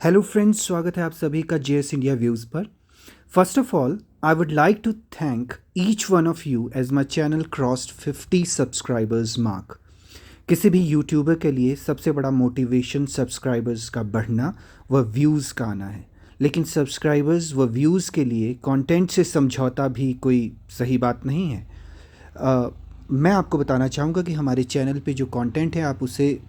Hello friends, स्वागत है आप सभी का जेएस इंडिया व्यूज़ पर। First of all I would like to thank each one of you as my channel crossed 50 subscribers mark. किसी भी यूट्यूबर के लिए सबसे बड़ा मोटिवेशन सब्सक्राइबर्स का बढ़ना व व्यूज़ का आना है, लेकिन सब्सक्राइबर्स व व्यूज़ के लिए कंटेंट से समझौता भी कोई सही बात नहीं है। मैं आपको बताना चाहूँगा कि हमारे चैनल पे जो कंटेंट है आप उसे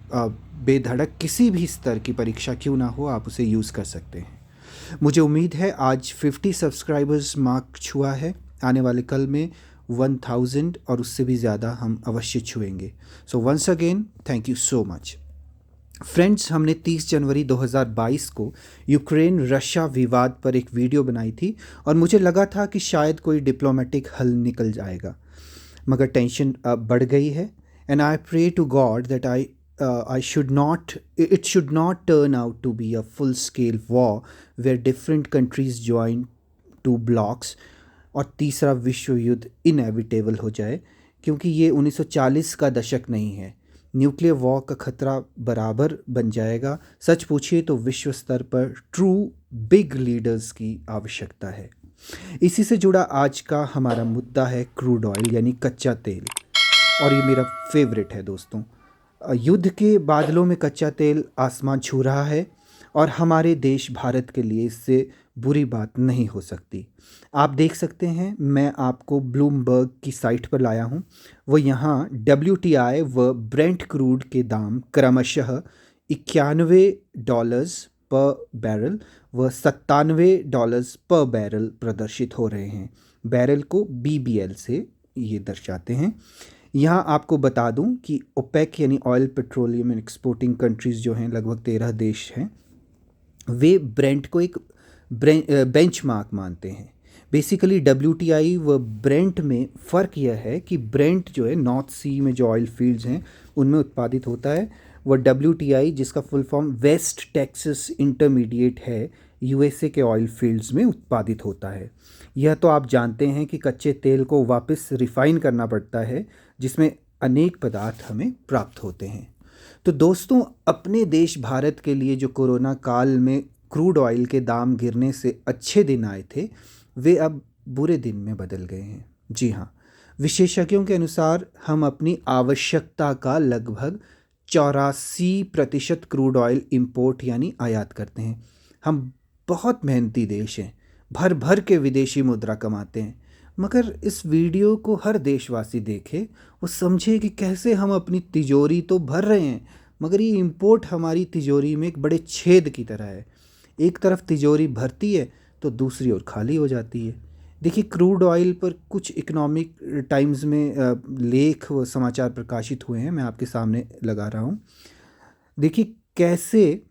बेधड़क किसी भी स्तर की परीक्षा क्यों ना हो आप उसे यूज़ कर सकते हैं। मुझे उम्मीद है आज 50 सब्सक्राइबर्स मार्क छुआ है, आने वाले कल में 1000 और उससे भी ज़्यादा हम अवश्य छुएंगे। So once again thank you so much friends. हमने 30 जनवरी 2022 को यूक्रेन रशिया विवाद पर एक वीडियो बनाई थी और मुझे लगा था कि शायद कोई डिप्लोमेटिक हल निकल जाएगा, मगर टेंशन अब बढ़ गई है। And I pray to God that I should not it should not turn out to be a full scale war where different countries join two blocks और तीसरा विश्व युद्ध इनएविटेबल हो जाए, क्योंकि ये 1940 का दशक नहीं है। न्यूक्लियर वॉर का खतरा बराबर बन जाएगा। सच पूछिए तो विश्व स्तर पर ट्रू बिग लीडर्स की आवश्यकता है। इसी से जुड़ा आज का हमारा मुद्दा है क्रूड ऑयल यानी कच्चा तेल, और ये मेरा फेवरेट है दोस्तों। युद्ध के बादलों में कच्चा तेल आसमान छू रहा है और हमारे देश भारत के लिए इससे बुरी बात नहीं हो सकती। आप देख सकते हैं, मैं आपको ब्लूमबर्ग की साइट पर लाया हूँ। वो यहाँ WTI व ब्रेंट क्रूड के दाम क्रमशः $91 पर बैरल व $97 पर बैरल प्रदर्शित हो रहे हैं। बैरल को BBL से ये दर्शाते हैं। यहाँ आपको बता दूं कि ओपेक यानी ऑयल पेट्रोलियम एक्सपोर्टिंग कंट्रीज़ जो हैं, लगभग 13 देश हैं, वे ब्रेंट को एक बेंचमार्क मानते हैं। बेसिकली WTI व ब्रेंट में फ़र्क यह है कि ब्रेंट जो है नॉर्थ सी में जो ऑयल फील्ड्स हैं उनमें उत्पादित होता है, व WTI जिसका full form West Texas intermediate है, USA के ऑयल फील्ड्स में उत्पादित होता है। यह तो आप जानते हैं कि कच्चे तेल को वापस रिफ़ाइन करना पड़ता है, जिसमें अनेक पदार्थ हमें प्राप्त होते हैं। तो दोस्तों, अपने देश भारत के लिए जो कोरोना काल में क्रूड ऑयल के दाम गिरने से अच्छे दिन आए थे, वे अब बुरे दिन में बदल गए हैं। जी हाँ, विशेषज्ञों के अनुसार हम अपनी आवश्यकता का लगभग 84% क्रूड ऑयल इंपोर्ट यानी आयात करते हैं। हम बहुत मेहनती देश हैं, भर भर के विदेशी मुद्रा कमाते हैं, मगर इस वीडियो को हर देशवासी देखे, वो समझे कि कैसे हम अपनी तिजोरी तो भर रहे हैं, मगर ये इंपोर्ट हमारी तिजोरी में एक बड़े छेद की तरह है। एक तरफ तिजोरी भरती है तो दूसरी ओर खाली हो जाती है। देखिए, क्रूड ऑयल पर कुछ इकोनॉमिक टाइम्स में लेख व समाचार प्रकाशित हुए हैं, मैं आपके सामने लगा रहा हूँ। देखिए कैसे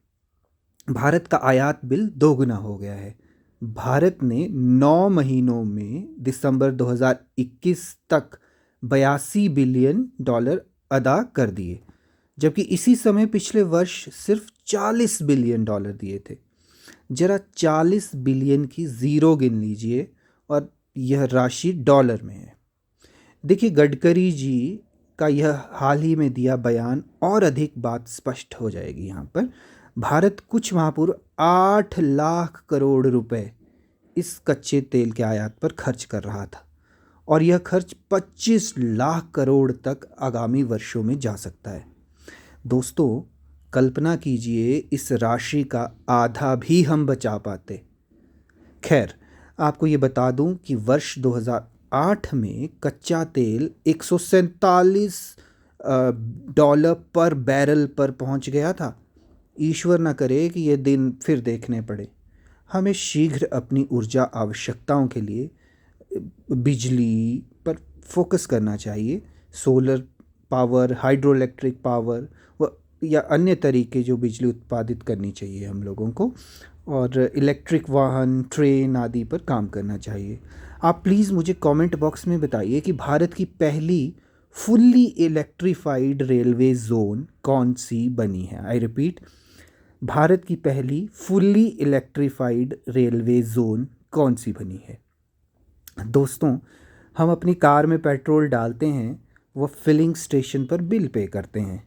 भारत का आयात बिल दोगुना हो गया है। भारत ने 9 महीनों में दिसंबर 2021 तक $82 बिलियन अदा कर दिए, जबकि इसी समय पिछले वर्ष सिर्फ $40 बिलियन दिए थे। जरा 40 बिलियन की ज़ीरो गिन लीजिए, और यह राशि डॉलर में है। देखिए, गडकरी जी का यह हाल ही में दिया बयान और अधिक बात स्पष्ट हो जाएगी यहाँ पर। भारत कुछ माह पूर्व 8 लाख करोड़ रुपए इस कच्चे तेल के आयात पर खर्च कर रहा था, और यह खर्च 25 लाख करोड़ तक आगामी वर्षों में जा सकता है। दोस्तों, कल्पना कीजिए इस राशि का आधा भी हम बचा पाते। खैर, आपको ये बता दूं कि वर्ष 2008 में कच्चा तेल $147 पर बैरल पर पहुंच गया था। ईश्वर न करे कि ये दिन फिर देखने पड़े। हमें शीघ्र अपनी ऊर्जा आवश्यकताओं के लिए बिजली पर फोकस करना चाहिए। Solar power, hydro electric power व या अन्य तरीके जो बिजली उत्पादित करनी चाहिए हम लोगों को, और इलेक्ट्रिक वाहन, ट्रेन आदि पर काम करना चाहिए। आप प्लीज़ मुझे कमेंट बॉक्स में बताइए कि भारत की पहली फुल्ली इलेक्ट्रीफाइड रेलवे जोन कौन सी बनी है। आई रिपीट, भारत की पहली फुल्ली इलेक्ट्रीफाइड रेलवे जोन कौन सी बनी है। दोस्तों, हम अपनी कार में पेट्रोल डालते हैं, वह फिलिंग स्टेशन पर बिल पे करते हैं,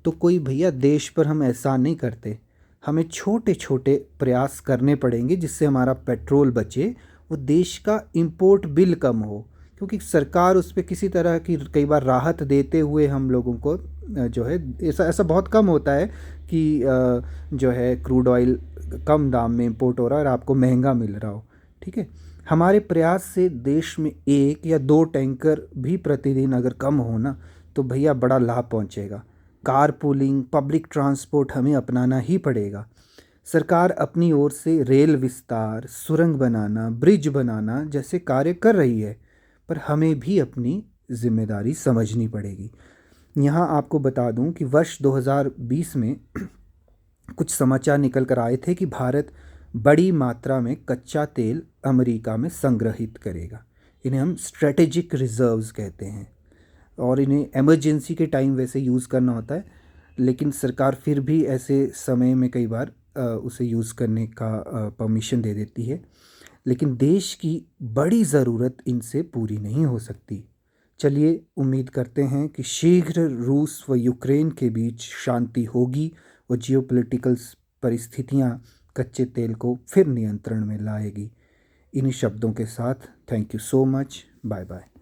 तो कोई भैया देश पर हम एहसान नहीं करते। हमें छोटे छोटे प्रयास करने पड़ेंगे जिससे हमारा पेट्रोल बचे, वो देश का इम्पोर्ट बिल कम हो, क्योंकि सरकार उस पे किसी तरह की कई बार राहत देते हुए हम लोगों को जो है, ऐसा ऐसा बहुत कम होता है कि जो है क्रूड ऑयल कम दाम में इंपोर्ट हो रहा है और आपको महंगा मिल रहा हो। ठीक है, हमारे प्रयास से देश में 1 या 2 टैंकर भी प्रतिदिन अगर कम हो ना, तो भैया बड़ा लाभ पहुंचेगा। कार पूलिंग, पब्लिक ट्रांसपोर्ट हमें अपनाना ही पड़ेगा। सरकार अपनी ओर से रेल विस्तार, सुरंग बनाना, ब्रिज बनाना जैसे कार्य कर रही है, पर हमें भी अपनी जिम्मेदारी समझनी पड़ेगी। यहाँ आपको बता दूं कि वर्ष 2020 में कुछ समाचार निकल कर आए थे कि भारत बड़ी मात्रा में कच्चा तेल अमेरिका में संग्रहित करेगा। इन्हें हम स्ट्रेटेजिक रिजर्व्स कहते हैं, और इन्हें इमरजेंसी के टाइम वैसे यूज़ करना होता है, लेकिन सरकार फिर भी ऐसे समय में कई बार उसे यूज़ करने का परमिशन दे देती है। लेकिन देश की बड़ी ज़रूरत इनसे पूरी नहीं हो सकती। चलिए उम्मीद करते हैं कि शीघ्र रूस व यूक्रेन के बीच शांति होगी और जियोपॉलिटिकल परिस्थितियां कच्चे तेल को फिर नियंत्रण में लाएगी। इन्हीं शब्दों के साथ thank you so much, bye bye.